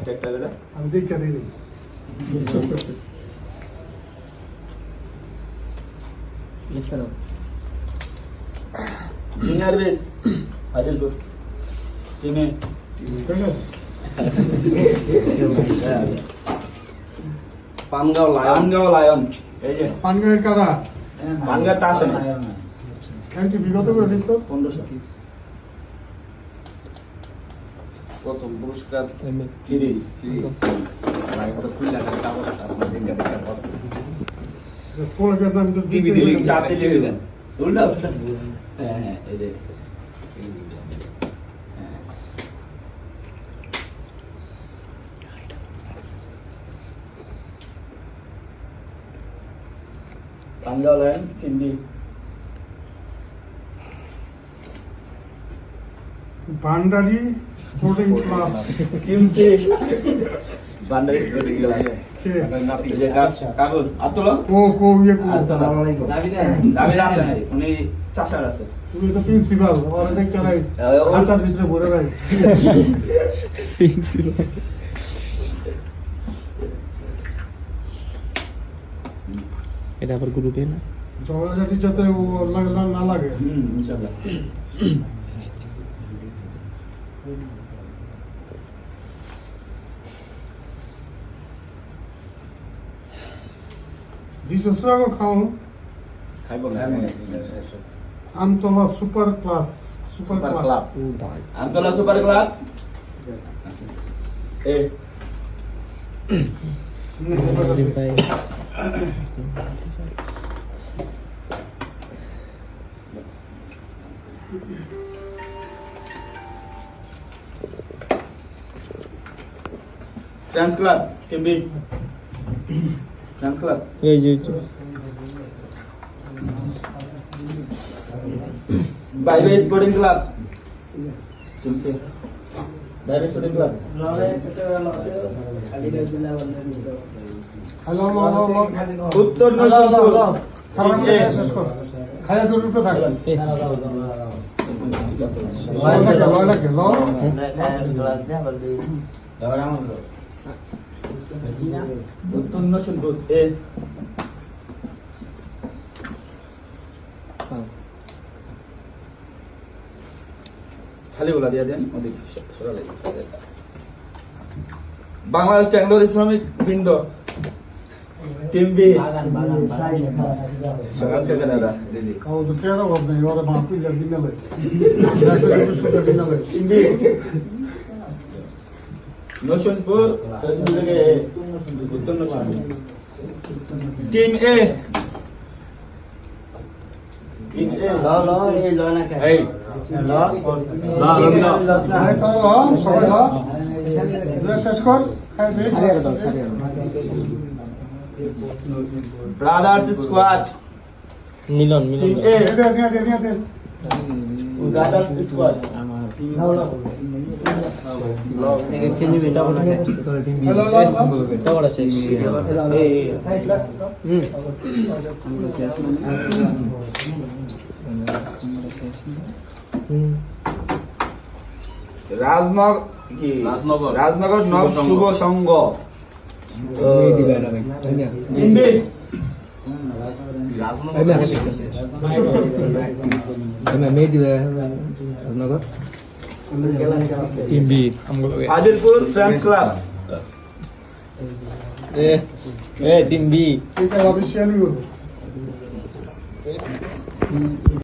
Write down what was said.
একটা একটা করে আমি দেখা দিই জুনিয়র বেস আজিজপুর টিমে পানগাঁও লায়ন এই যে পানগাঁয়ের কারা পানগাঁটা আসে না এমটি বিগত করে দিচ্ছ 1500 প্রথম পুরস্কার ফিরিস একটা খুললা একটা অবস্থা আপনার দেখা দেখা কথা পোলাকের দাম তো টিভি দিচ্ছি। দিলে চাপে দিবি না উল্টা হ্যাঁ এই যে পানগাঁও লায়ন হিন্দি ভান্ডারি স্পোর্টিং ক্লাব কিমসি বান্ডারি স্পোর্টিং ক্লাব কে এই যে কাগজ আতলো কো কো ইয়ে কো দাবি আছে না উনি চাচার আছে তুমি তো প্রিন্সিপাল আর এটা কেলাই খাঁচার ভিতরে ভরে রাখ এটা আবার গ্রুপে না ঝগড়াঝাটি যাতে ও না লাগে ইনশাআল্লাহ জিসসরাগো খাও খাইবো না Amtala super class super super club club Amtala super club এ ভাই ফ্রেন্ডস ক্লাব কিমবি ফ্রেন্ডস ক্লাব এই যে বাইবে স্পোর্টিং ক্লাব শুনছে বাইবে স্পোর্টিং ক্লাব হ্যালো উত্তর নরসিংপুর শেষ কর খায়া তোর রূপে থাক লাগে ল উত্তর নরসিংপুর এ খালি বলা দিয়ে দেন ওদের সরালে বাংলাদেশ ট্যাংলোর ইসলামিক বৃন্দ টিম বি সকাল থেকে দাদা দিদি ও তো তেরো হবে ওরা মাপি লাগি না লাগে টিম বি নরসিংপুর উত্তর নরসিংপুর টিম এ টিম এ এই সবাই শেষ কর খাই দে ব্রাদার্স স্কোয়াড মিলন টিম মিলন এ নিয়ে দে ব্রাদার্স স্কোয়াড রাজনগর নব শুভ সংঘ হিন্দি টিম বি আমগুলো Hajirpur friends club team B এটা অফিসিয়ালি